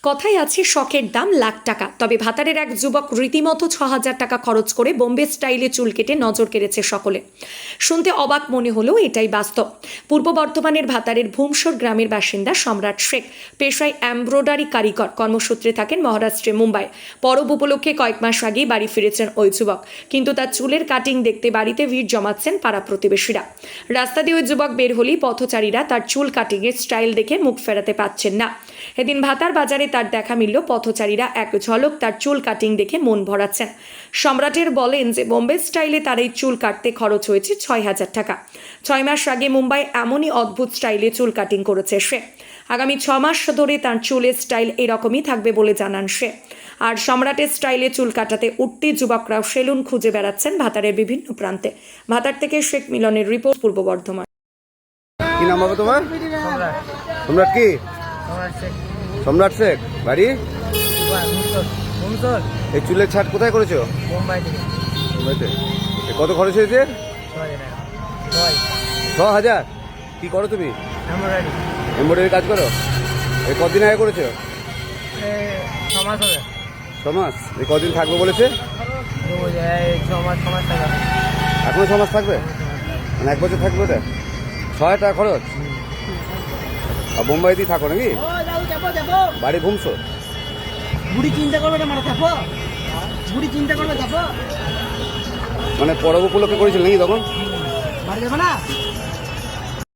কথায় আছে শখের দাম লাখ টাকা। তবে ভাতারের এক যুবক রীতিমতো ৬,০০০ টাকা খরচ করে বোম্বে স্টাইলে চুল কেটে নজর কেড়েছে সকলে। শুনতে অবাক মনে হলেও এটাই বাস্তব। পূর্ব বর্ধমানের ভাতারের ভূমসর গ্রামের বাসিন্দা সম্রাট শেখ পেশায় এমব্রয়ডারি কারিগর, কর্মসূত্রে থাকেন মহারাষ্ট্রে মুম্বাই। পরব উপলক্ষে কয়েক মাস আগেই বাড়ি ফিরেছেন ওই যুবক, কিন্তু তার চুলের কাটিং দেখতে বাড়িতে ভিড় জমাচ্ছেন পাড়া প্রতিবেশীরা। রাস্তা দিয়ে ওই যুবক বের হলেই পথচারীরা তার চুল কাটিংয়ের স্টাইল দেখে মুখ ফেরাতে পারছেন না। এদিন ভাতার বাজারে তার দেখা মিলল, পথচারীরা এক ঝলক তার চুল কাটিং দেখে মন ভরাচ্ছেন। সম্রাটের বলেন যে বোম্বে স্টাইলে তার এই চুল কাটতে খরচ হয়েছে ৬,০০০ টাকা। ৬ মাস আগে মুম্বাই এমনই অদ্ভুত স্টাইলে চুল কাটিং করেছে সে। আগামী ৬ মাস ধরে তার চুলের স্টাইল এরকমই থাকবে বলে জানান সে। আর সম্রাটের স্টাইলে চুল কাটাতে উঠতি যুবকরাও সেলুন খুঁজে বেড়াচ্ছেন ভাতারের বিভিন্ন প্রান্তে। ভাতার থেকে শেখ মিলনের রিপোর্ট, পূর্ব বর্ধমান। কি নাম হবে তোমার? সম্রাট কি? সম্রাট শেখ। বাড়ি এই চুলের ছাট কোথায় করেছো? মুম্বাইতে। কত খরচ হয়েছে? ৬,০০০। কি করো তুমি? এমব্রয়ডারি কাজ করো? এই কদিন আগে করেছো? ৬ মাস। এই কদিন থাকবে বলেছে? এখনো ৬ মাস থাকবে, মানে 1 বছর থাকবে ওটা। ৬,০০০ টাকা খরচ। আর বোম্বাইতেই থাকো নাকি? বাড়ি ভূমসর। বুড়ি চিন্তা করবে না, মারা থাকো। বুড়ি চিন্তা করবে, থাকো। মানে পরব উপলক্ষে করেছিল নাকি তখন? বাড়ি যাবে না।